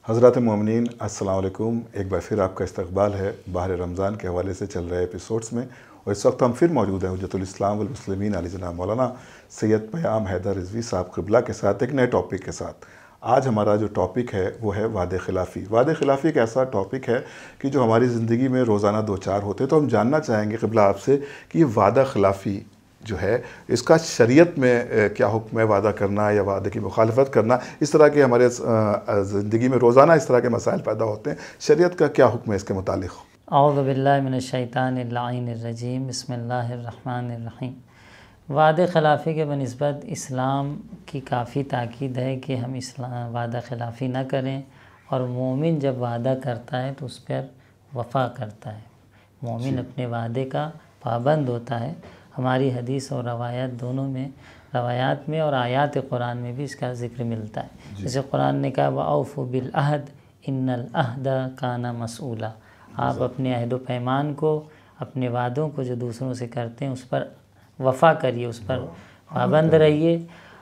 حضرات مومنین السلام علیکم، ایک بار پھر آپ کا استقبال ہے ماہ رمضان کے حوالے سے چل رہے ایپیسوڈز میں، اور اس وقت ہم پھر موجود ہیں حجت الاسلام والمسلمین علی جناب مولانا سید پیام حیدر رضوی صاحب قبلہ کے ساتھ ایک نئے ٹاپک کے ساتھ۔ آج ہمارا جو ٹاپک ہے وہ ہے وعدہ خلافی۔ وعدہ خلافی ایک ایسا ٹاپک ہے کہ جو ہماری زندگی میں روزانہ دو چار ہوتے ہیں، تو ہم جاننا چاہیں گے قبلہ آپ سے کہ یہ وعدہ خلافی جو ہے اس کا شریعت میں کیا حکم ہے، وعدہ کرنا یا وعدے کی مخالفت کرنا۔ اس طرح کے ہمارے زندگی میں روزانہ اس طرح کے مسائل پیدا ہوتے ہیں، شریعت کا کیا حکم ہے اس کے متعلق؟ اعوذ باللہ من الشیطان اللعین الرجیم، بسم اللہ الرحمن الرحیم۔ وعدہ خلافی کے بنسبت اسلام کی کافی تاکید ہے کہ ہم وعدہ خلافی نہ کریں، اور مومن جب وعدہ کرتا ہے تو اس پر وفا کرتا ہے، مومن اپنے وعدے کا پابند ہوتا ہے۔ ہماری حدیث اور روایات دونوں میں، روایات میں اور آیات قرآن میں بھی اس کا ذکر ملتا ہے۔ جیسے قرآن نے کہا وَأَوْفُوا بِالْعَهْدِ إِنَّ الْعَهْدَ كَانَ مَسْئُولًا، آپ اپنے عہد و پیمان کو، اپنے وعدوں کو جو دوسروں سے کرتے ہیں اس پر وفا کریے، اس پر پابند رہیے،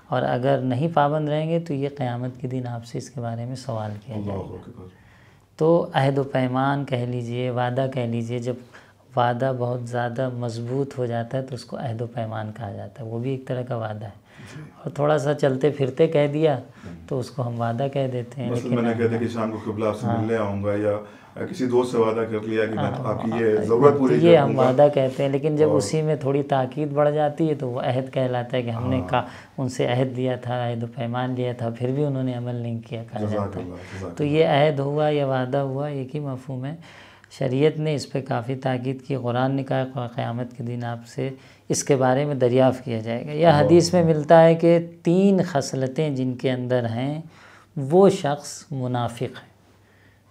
اور اگر نہیں پابند رہیں گے تو یہ قیامت کے دن آپ سے اس کے بارے میں سوال کیا جائے گا۔ تو عہد و پیمان کہہ لیجئے، وعدہ کہہ لیجئے، جب وعدہ بہت زیادہ مضبوط ہو جاتا ہے تو اس کو عہد و پیمان کہا جاتا ہے، وہ بھی ایک طرح کا وعدہ ہے۔ اور تھوڑا سا چلتے پھرتے کہہ دیا تو اس کو ہم وعدہ کہہ دیتے ہیں۔ مثلا میں نے کہہ دیا کہ شام کو قبلہ آپ سے ملنے آؤں گا، یا کسی دوست سے وعدہ کر لیا کہ میں آپ کی یہ ضرورت پوری یہ ہم وعدہ کہتے ہیں، لیکن جب اسی میں تھوڑی تاکید بڑھ جاتی ہے تو وہ عہد کہلاتا ہے کہ ہم نے کہا ان سے عہد لیا تھا، عہد و پیمان لیا تھا، پھر بھی انہوں نے عمل نہیں کیا، کہا جاتا ہے۔ تو یہ عہد ہوا یا وعدہ ہوا، ایک ہی مفہوم ہے۔ شریعت نے اس پہ کافی تاکید کی، قرآن نے کہا قیامت کے دن آپ سے اس کے بارے میں دریافت کیا جائے گا۔ یا حدیث میں ملتا ہے کہ 3 خصلتیں جن کے اندر ہیں وہ شخص منافق ہے۔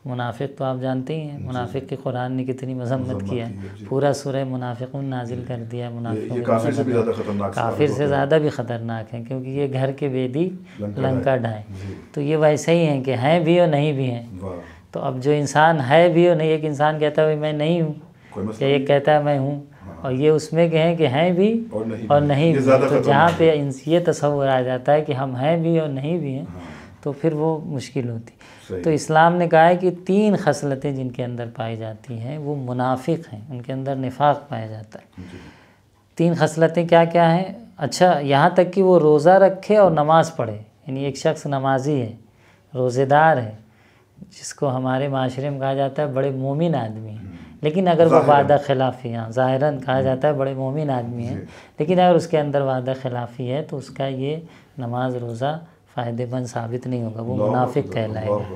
منافق تو آپ جانتے ہی ہیں، منافق کی قرآن نے کتنی مذمت کی ہے، پورا سورہ منافقون نازل کر دیا ہے۔ منافقوں کافر سے بھی زیادہ خطرناک، کافر سے زیادہ بھی خطرناک ہیں، کیونکہ یہ گھر کے بیدی لنکا ڈھائیں۔ تو یہ ویسے ہی ہیں کہ ہیں بھی اور نہیں بھی ہیں۔ تو اب جو انسان ہے بھی اور نہیں، ایک انسان کہتا ہے میں نہیں ہوں، یا ایک کہتا ہے میں ہوں، اور یہ اس میں کہیں کہ ہیں بھی اور نہیں بھی، تو جہاں پہ یہ تصور آ جاتا ہے کہ ہم ہیں بھی اور نہیں بھی ہیں تو پھر وہ مشکل ہوتی۔ تو اسلام نے کہا ہے کہ 3 خصلتیں جن کے اندر پائی جاتی ہیں وہ منافق ہیں، ان کے اندر نفاق پایا جاتا ہے۔ 3 خصلتیں کیا کیا ہیں؟ اچھا، یہاں تک کہ وہ روزہ رکھے اور نماز پڑھے، یعنی ایک شخص نمازی ہے، روزے دار ہے، جس کو ہمارے معاشرے میں کہا جاتا ہے بڑے مومن آدمی ہیں، لیکن اگر وہ وعدہ خلافی، ظاہراً کہا جاتا ہے بڑے مومن آدمی ہیں، لیکن اگر اس کے اندر وعدہ خلافی ہے تو اس کا یہ نماز روزہ فائدہ مند ثابت نہیں ہوگا، وہ منافق کہلائے گا۔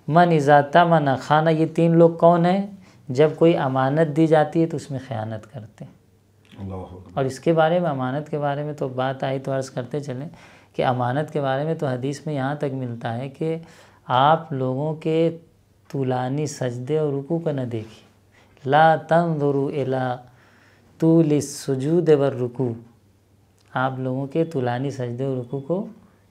من اذا ائتمن خان، یہ 3 لوگ کون ہیں؟ جب کوئی امانت دی جاتی ہے تو اس میں خیانت کرتے ہیں۔ اور اس کے بارے میں، امانت کے بارے میں تو بات آئی تو عرض کرتے چلیں کہ امانت کے بارے میں تو حدیث میں یہاں تک ملتا ہے کہ آپ لوگوں کے طولانی سجدے اور رکوع کو نہ دیکھیں، لا تنظروا الی طول السجود والرکوع، آپ لوگوں کے طولانی سجدے اور رکوع کو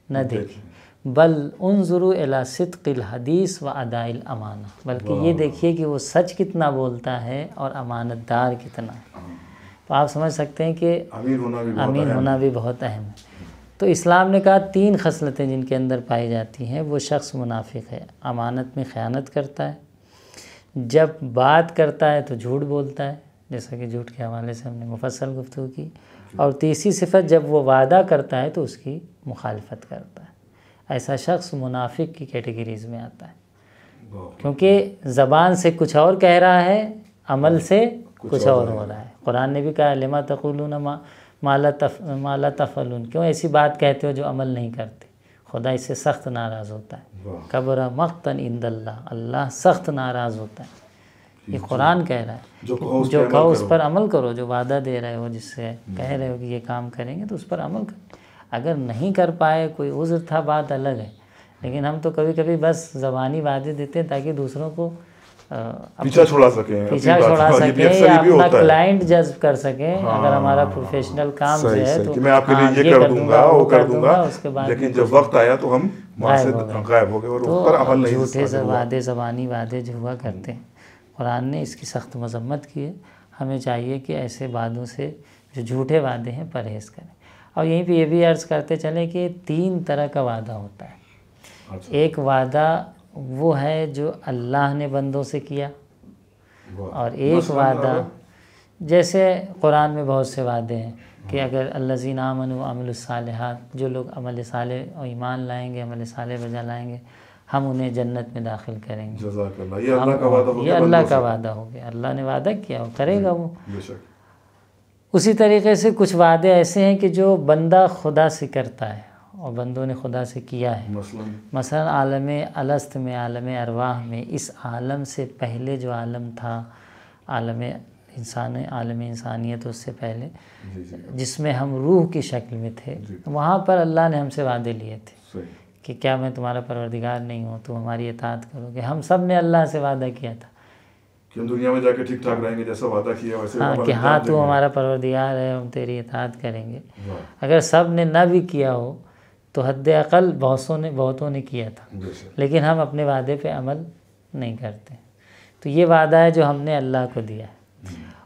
نہ دیکھیں، بل انظروا الی صدق الحدیث و اداء الامانہ، بلکہ یہ دیکھیے کہ وہ سچ کتنا بولتا ہے اور امانت دار کتنا ہے۔ تو آپ سمجھ سکتے ہیں کہ امین ہونا بھی بہت اہم ہے۔ تو اسلام نے کہا 3 خصلتیں جن کے اندر پائی جاتی ہیں وہ شخص منافق ہے، امانت میں خیانت کرتا ہے، جب بات کرتا ہے تو جھوٹ بولتا ہے، جیسا کہ جھوٹ کے حوالے سے ہم نے مفصل گفتگو کی، اور تیسری صفت جب وہ وعدہ کرتا ہے تو اس کی مخالفت کرتا ہے۔ ایسا شخص منافق کی کیٹیگریز میں آتا ہے، کیونکہ زبان سے کچھ اور کہہ رہا ہے، عمل سے کچھ اور ہو رہا ہے۔ قرآن نے بھی کہا لما تقولون ما لا تفعلون، کیوں ایسی بات کہتے ہو جو عمل نہیں کرتے؟ خدا اس سے سخت ناراض ہوتا ہے۔ کبر مقتا عند اللہ، اللہ سخت ناراض ہوتا ہے۔ یہ قرآن کہہ رہا ہے، جو کہو اس پر عمل کرو، جو وعدہ دے رہے ہو، جس سے کہہ رہے ہو کہ یہ کام کریں گے تو اس پر عمل کرو۔ اگر نہیں کر پائے، کوئی عذر تھا، بات الگ ہے، لیکن ہم تو کبھی کبھی بس زبانی وعدے دیتے ہیں تاکہ دوسروں کو پیچھا چھوڑا سکیں یا اپنا کلائنٹ جذب کر سکیں۔ اگر ہمارا پروفیشنل کام جو ہے تو میں آپ کے لیے یہ کر دوں گا، وہ کر دوں گا، لیکن جب وقت آیا تو ہم وہاں سے غائب ہو گئے اور اس پر عمل نہیں۔ جھوٹے وعدے، زبانی وعدے جو ہوا کرتے ہیں، قرآن نے اس کی سخت مذمت کی ہے۔ ہمیں چاہیے کہ ایسے وعدوں سے، جو جھوٹے وعدے ہیں، پرہیز کریں۔ اور یہیں پہ یہ بھی عرض کرتے چلیں کہ 3 طرح کا وعدہ ہوتا ہے۔ ایک وعدہ وہ ہے جو اللہ نے بندوں سے کیا، اور ایک وعدہ جیسے قرآن میں بہت سے وعدے ہیں کہ اگر الذین آمنوا وعملوا الصالحات، جو لوگ عمل صالح اور ایمان لائیں گے، عمل صالح بجا لائیں گے، ہم انہیں جنت میں داخل کریں گے۔ جزاک اللہ، یہ اللہ کا وعدہ ہو گیا، یہ اللہ کا وعدہ ہو گیا، اللہ نے وعدہ کیا وہ کرے گا وہ۔ اسی طریقے سے کچھ وعدے ایسے ہیں کہ جو بندہ خدا سے کرتا ہے اور بندوں نے خدا سے کیا ہے، مثلا عالم الست میں، عالم ارواح میں، اس عالم سے پہلے جو عالم تھا، عالم انسانیت، اس سے پہلے جس میں ہم روح کی شکل میں تھے، وہاں پر اللہ نے ہم سے وعدے لیے تھے کہ کیا میں تمہارا پروردگار نہیں ہوں، تم ہماری اطاعت کرو گے۔ ہم سب نے اللہ سے وعدہ کیا تھا کہ ہم دنیا میں جا کے ٹھیک ٹھاک رہیں گے، جیسا وعدہ کیا ویسے، ہاں کہ ہاں تو ہمارا پروردگار ہے، ہم تیری اطاعت کریں گے۔ اگر سب نے نہ بھی کیا ہو تو حد اقل بہتوں نے کیا تھا، لیکن ہم اپنے وعدے پہ عمل نہیں کرتے۔ تو یہ وعدہ ہے جو ہم نے اللہ کو دیا ہے۔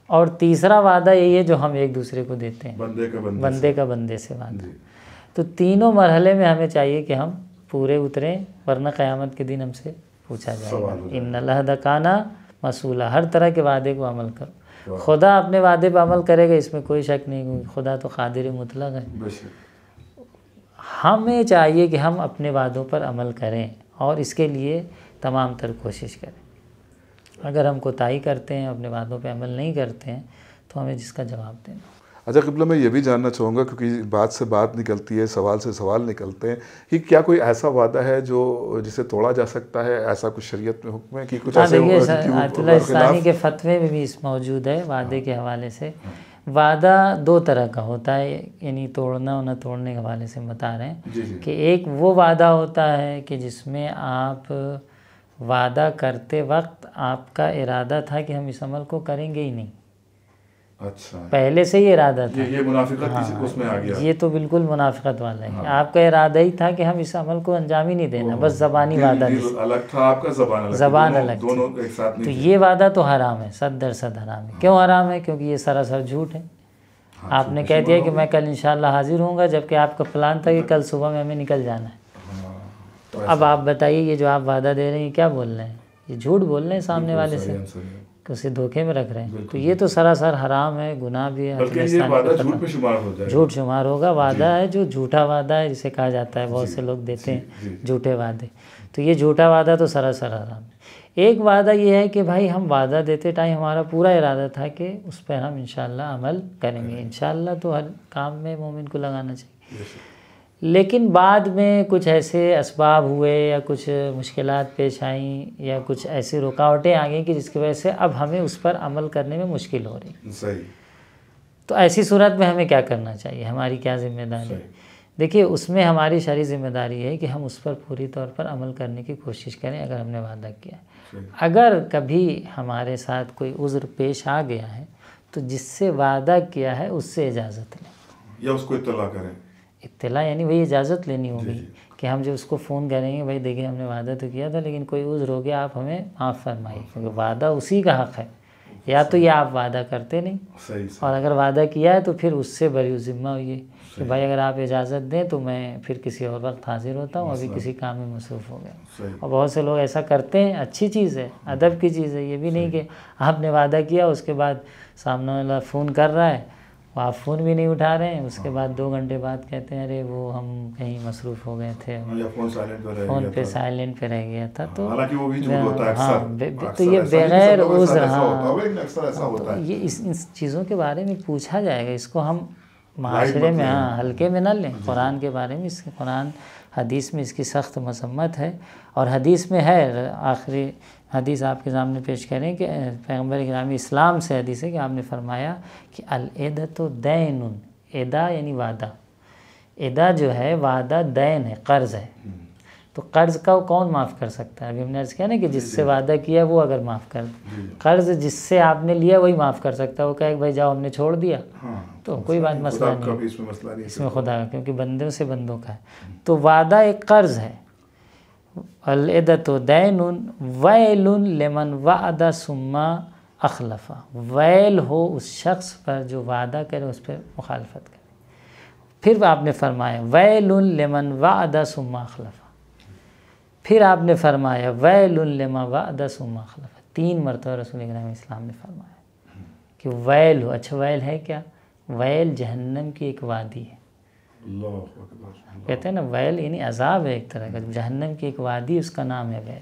اور تیسرا وعدہ یہی ہے جو ہم ایک دوسرے کو دیتے ہیں، بندے کا بندے سے وعدہ۔ تو تینوں مرحلے میں ہمیں چاہیے کہ ہم پورے اتریں، ورنہ قیامت کے دن ہم سے پوچھا جائے گا، ان العہد کان مسئولا۔ ہر طرح کے وعدے کو عمل کرو، خدا اپنے وعدے پہ عمل کرے گا، اس میں کوئی شک نہیں، کیونکہ خدا تو قادر مطلق ہے۔ ہمیں چاہیے کہ ہم اپنے وعدوں پر عمل کریں اور اس کے لیے تمام تر کوشش کریں۔ اگر ہم کوتاہی کرتے ہیں، اپنے وعدوں پہ عمل نہیں کرتے ہیں، تو ہمیں جس کا جواب دینا۔ اچھا قبلہ، میں یہ بھی جاننا چاہوں گا کیونکہ بات سے بات نکلتی ہے، سوال سے سوال نکلتے ہیں، کہ کیا کوئی ایسا وعدہ ہے جو جسے توڑا جا سکتا ہے؟ ایسا کچھ شریعت میں حکم ہے کہ کچھ ایسے آیت اللہ الثانی کے فتوے میں بھی اس موجود ہے وعدے کے حوالے سے۔ وعدہ دو طرح کا ہوتا ہے، یعنی توڑنا اور نہ توڑنے کے حوالے سے بتا رہے ہیں کہ ایک وہ وعدہ ہوتا ہے کہ جس میں آپ وعدہ کرتے وقت آپ کا ارادہ تھا کہ ہم اس عمل کو کریں گے ہی نہیں، اچھا پہلے سے ہی ارادہ تھا۔ یہ منافقت اس میں آ گیا، یہ تو بالکل منافقت والا ہے کہ آپ کا ارادہ ہی تھا کہ ہم اس عمل کو انجام ہی نہیں دینا، بس زبانی وعدہ الگ تھا، آپ کا زبان الگ تھی۔ تو یہ وعدہ تو حرام ہے، 100% حرام ہے۔ کیوں حرام ہے؟ کیونکہ یہ سراسر جھوٹ ہے۔ آپ نے کہہ دیا کہ میں کل انشاءاللہ حاضر ہوں گا، جبکہ آپ کا پلان تھا کہ کل صبح میں ہمیں نکل جانا ہے۔ اب آپ بتائیے یہ جو آپ وعدہ دے رہے ہیں کیا بول رہے ہیں؟ یہ جھوٹ بول رہے ہیں سامنے والے سے، کہ اسے دھوکے میں رکھ رہے ہیں۔ تو یہ تو سراسر حرام ہے، گناہ بھی ہے، جھوٹ شمار ہوگا۔ وعدہ ہے جو جھوٹا وعدہ ہے، جسے کہا جاتا ہے، بہت سے لوگ دیتے ہیں جھوٹے وعدے، تو یہ جھوٹا وعدہ تو سراسر حرام ہے۔ ایک وعدہ یہ ہے کہ بھائی ہم وعدہ دیتے ٹائم ہمارا پورا ارادہ تھا کہ اس پہ ہم انشاءاللہ عمل کریں گے۔ انشاءاللہ تو ہر کام میں مومن کو لگانا چاہیے، لیکن بعد میں کچھ ایسے اسباب ہوئے یا کچھ مشکلات پیش آئیں یا کچھ ایسی رکاوٹیں آ گئیں کہ جس کی وجہ سے اب ہمیں اس پر عمل کرنے میں مشکل ہو رہی۔ صحیح۔ تو ایسی صورت میں ہمیں کیا کرنا چاہیے؟ ہماری کیا ذمہ داری؟ دیکھیے اس میں ہماری شرعی ذمہ داری ہے کہ ہم اس پر پوری طور پر عمل کرنے کی کوشش کریں اگر ہم نے وعدہ کیا ہے۔ اگر کبھی ہمارے ساتھ کوئی عذر پیش آ گیا ہے تو جس سے وعدہ کیا ہے اس سے اجازت لیں، یا اس کو اطلاع کریں۔ اطلاع یعنی وہی اجازت لینی ہوگی کہ ہم جو اس کو فون کریں گے، بھائی دیکھیں ہم نے وعدہ تو کیا تھا لیکن کوئی عذر ہو گیا، آپ ہمیں معاف فرمائیے، کیونکہ وعدہ اسی کا حق ہے۔ یا تو یہ آپ وعدہ کرتے نہیں، اور اگر وعدہ کیا ہے تو پھر اس سے بری ذمہ ہوئیے کہ بھائی اگر آپ اجازت دیں تو میں پھر کسی اور وقت حاضر ہوتا ہوں، ابھی کسی کام میں مصروف ہو گیا۔ اور بہت سے لوگ ایسا کرتے ہیں، اچھی چیز ہے، ادب کی چیز ہے، یہ بھی نہیں کہ آپ نے وعدہ کیا اس کے بعد سامنے والا فون کر رہا ہے، آپ فون بھی نہیں اٹھا رہے ہیں، اس کے بعد 2 گھنٹے بعد کہتے ہیں ارے وہ ہم کہیں مصروف ہو گئے تھے، فون پہ سائلنٹ پہ رہ گیا تھا۔ تو تو یہ بغیر عذر، یہ ان چیزوں کے بارے میں پوچھا جائے گا، اس کو ہم معاشرے میں ہلکے میں نہ لیں۔ قرآن کے بارے میں، اس کے قرآن حدیث میں اس کی سخت مذمت ہے، اور حدیث میں ہے، آخری حدیث آپ کے سامنے پیش کریں کہ پیغمبر گرامی اسلام سے حدیث ہے کہ آپ نے فرمایا کہ العدۃ دین، ادا یعنی وعدہ، ادا جو ہے وعدہ دین ہے، قرض ہے۔ تو قرض کا کون معاف کر سکتا ہے؟ ابھی ہم نے عرض کیا نا کہ جس سے وعدہ کیا وہ اگر معاف کر دے، قرض جس سے آپ نے لیا وہی معاف کر سکتا ہے۔ وہ کہے کہ بھائی جاؤ ہم نے چھوڑ دیا تو کوئی بات مسئلہ نہیں، اس میں خدا کا، کیونکہ بندوں سے بندوں کا ہے۔ تو وعدہ ایک قرض ہے۔ العدۃ دین ویل لمن وعد ثم اخلف، ویل ہو اس شخص پر جو وعدہ کرے اس پہ مخالفت کرے۔ پھر آپ نے فرمایا ویل لمن وعد ثم اخلف، پھر آپ نے فرمایا ویل لمن بعد ثم خلف، 3 مرتبہ رسول اکرم اسلام نے فرمایا کہ ویل ہو. اچھا ویل ہے کیا؟ ویل جہنم کی ایک وادی ہے. اللہ اکبر. کہتے ہیں نا ویل یعنی عذاب ہے ایک طرح کا، جہنم کی ایک وادی اس کا نام ہے ویل.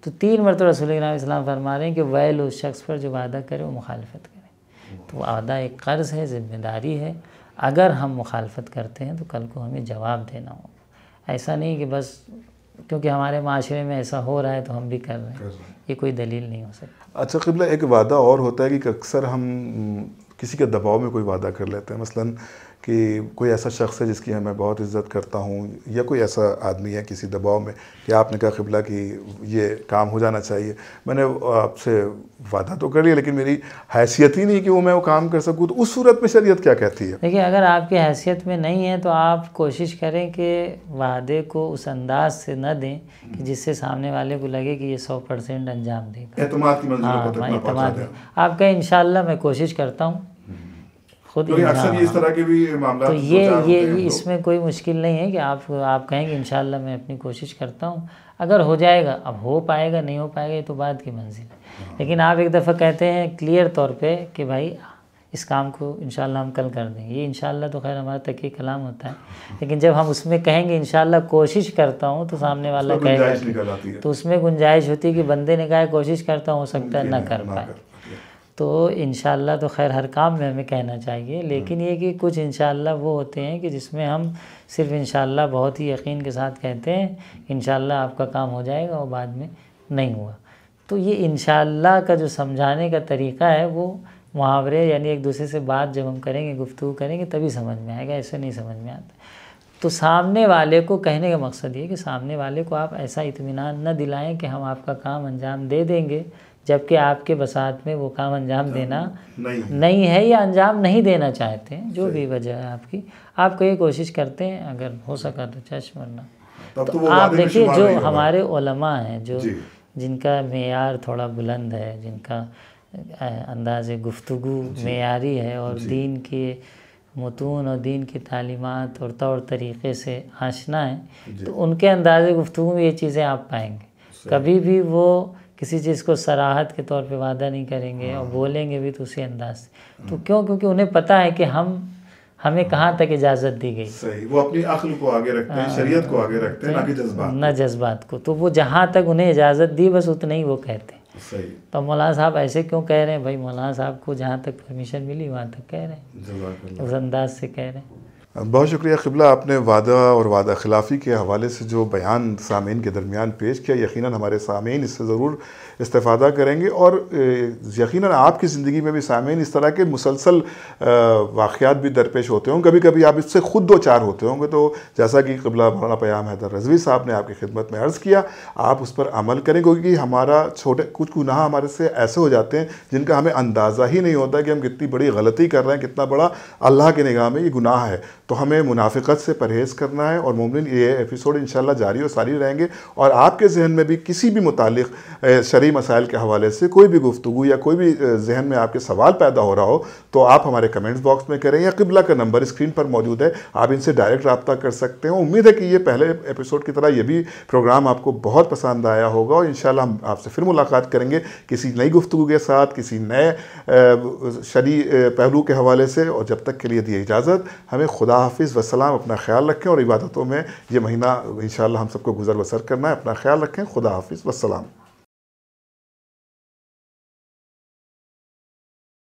تو 3 مرتبہ رسول اکرم اسلام فرما رہے ہیں کہ ویل اس شخص پر جو وعدہ کرے وہ مخالفت کرے. تو وعدہ ایک قرض ہے، ذمہ داری ہے. اگر ہم مخالفت کرتے ہیں تو کل کو ہمیں جواب دینا ہوگا. ایسا نہیں کہ بس کیونکہ ہمارے معاشرے میں ایسا ہو رہا ہے تو ہم بھی کر رہے ہیں، یہ کوئی دلیل نہیں ہو سکتا. اچھا قبلہ، ایک وعدہ اور ہوتا ہے کہ اکثر ہم کسی کے دباؤ میں کوئی وعدہ کر لیتے ہیں، مثلاً کہ کوئی ایسا شخص ہے جس کی میں بہت عزت کرتا ہوں، یا کوئی ایسا آدمی ہے کسی دباؤ میں کہ آپ نے کہا قبلہ کہ یہ کام ہو جانا چاہیے، میں نے آپ سے وعدہ تو کر لیا لیکن میری حیثیت ہی نہیں کہ میں وہ کام کر سکوں، تو اس صورت میں شریعت کیا کہتی ہے؟ دیکھیے اگر آپ کی حیثیت میں نہیں ہے تو آپ کوشش کریں کہ وعدے کو اس انداز سے نہ دیں کہ جس سے سامنے والے کو لگے کہ یہ 100% انجام دے گا. اعتماد کی منزل کو تک پہنچا دیں. آپ کہیں انشاءاللہ میں کوشش کرتا ہوں خود. اکثر اس طرح کے بھی معاملات تو یہ اس میں کوئی مشکل نہیں ہے کہ آپ کہیں کہ انشاءاللہ میں اپنی کوشش کرتا ہوں. اگر ہو جائے گا، اب ہو پائے گا نہیں ہو پائے گا یہ تو بعد کی منزل ہے. لیکن آپ ایک دفعہ کہتے ہیں کلیئر طور پہ کہ بھائی اس کام کو انشاءاللہ ہم کل کر دیں گے. یہ انشاءاللہ تو خیر ہمارا تقی کلام ہوتا ہے، لیکن جب ہم اس میں کہیں گے انشاءاللہ کوشش کرتا ہوں تو سامنے والا کہے گا، تو اس میں گنجائش ہوتی ہے کہ بندے نے کہا کوشش کرتا ہوں، ہو سکتا ہے نہ کر پائے. تو انشاءاللہ تو خیر ہر کام میں ہمیں کہنا چاہیے، لیکن یہ کہ کچھ انشاءاللہ وہ ہوتے ہیں کہ جس میں ہم صرف انشاءاللہ بہت ہی یقین کے ساتھ کہتے ہیں انشاءاللہ آپ کا کام ہو جائے گا اور بعد میں نہیں ہوا. تو یہ انشاءاللہ کا جو سمجھانے کا طریقہ ہے وہ محاورے یعنی ایک دوسرے سے بات جب ہم کریں گے، گفتگو کریں گے تبھی سمجھ میں آئے گا، ایسے نہیں سمجھ میں آتا. تو سامنے والے کو کہنے کا مقصد یہ کہ سامنے والے کو آپ ایسا اطمینان نہ دلائیں کہ ہم آپ کا کام انجام دے دیں گے جبکہ آپ کے بساط میں وہ کام انجام دینا نہیں ہے یا انجام نہیں دینا چاہتے ہیں، جو بھی وجہ ہے آپ کی. آپ کو یہ کوشش کرتے ہیں اگر ہو سکا تو چشم ورنہ. تو آپ دیکھیے جو ہمارے علماء ہیں جن کا معیار تھوڑا بلند ہے، جن کا انداز گفتگو معیاری ہے اور دین کے متون اور دین کی تعلیمات اور طور طریقے سے آشنا ہے، تو ان کے انداز گفتگو میں یہ چیزیں آپ پائیں گے. کبھی بھی وہ کسی چیز کو صراحت کے طور پہ وعدہ نہیں کریں گے اور بولیں گے بھی تو اسی انداز سے. تو کیونکہ انہیں پتہ ہے کہ ہمیں کہاں تک اجازت دی گئی. صحیح، وہ اپنی عقل کو آگے رکھتے ہیں، شریعت کو آگے رکھتے ہیں، نہ کہ جذبات کو. تو وہ جہاں تک انہیں اجازت دی بس اتنا ہی وہ کہتے ہیں. تو مولانا صاحب ایسے کیوں کہہ رہے ہیں؟ بھائی مولانا صاحب کو جہاں تک پرمیشن ملی وہاں تک کہہ رہے ہیں، اس انداز سے کہہ رہے ہیں. بہت شکریہ قبلہ، آپ نے وعدہ اور وعدہ خلافی کے حوالے سے جو بیان سامعین کے درمیان پیش کیا، یقیناً ہمارے سامعین اس سے ضرور استفادہ کریں گے، اور یقیناً آپ کی زندگی میں بھی سامعین اس طرح کے مسلسل واقعات بھی درپیش ہوتے ہوں، کبھی کبھی آپ اس سے خود دو چار ہوتے ہوں گے. تو جیسا کہ قبلہ مولانا پیام حیدر رضوی صاحب نے آپ کی خدمت میں عرض کیا، آپ اس پر عمل کریں، کیونکہ ہمارا کچھ گناہ ہمارے سے ایسے ہو جاتے ہیں جن کا ہمیں اندازہ ہی نہیں ہوتا کہ ہم کتنی بڑی غلطی کر رہے ہیں، کتنا بڑا اللہ کی نگاہ میں یہ گناہ ہے. تو ہمیں منافقت سے پرہیز کرنا ہے، اور مومن یہ ایپیسوڈ انشاءاللہ جاری و ساری رہیں گے. اور آپ کے ذہن میں بھی کسی بھی متعلق شرعی مسائل کے حوالے سے کوئی بھی گفتگو یا کوئی بھی ذہن میں آپ کے سوال پیدا ہو رہا ہو تو آپ ہمارے کمنٹس باکس میں کریں، یا قبلہ کا نمبر اسکرین پر موجود ہے، آپ ان سے ڈائریکٹ رابطہ کر سکتے ہیں. امید ہے کہ یہ پہلے ایپیسوڈ کی طرح یہ بھی پروگرام آپ کو بہت پسند آیا ہوگا، اور انشاءاللہ ہم آپ سے پھر ملاقات کریں گے کسی نئی گفتگو کے ساتھ، کسی نئے شرعی پہلو کے حوالے سے. اور جب تک کے لیے دی اجازت، ہمیں خدا حافظ وسلام. اپنا خیال رکھیں، اور عبادتوں میں یہ مہینہ انشاءاللہ ہم سب کو گزر بسر کرنا ہے. اپنا خیال رکھیں. خدا حافظ وسلام.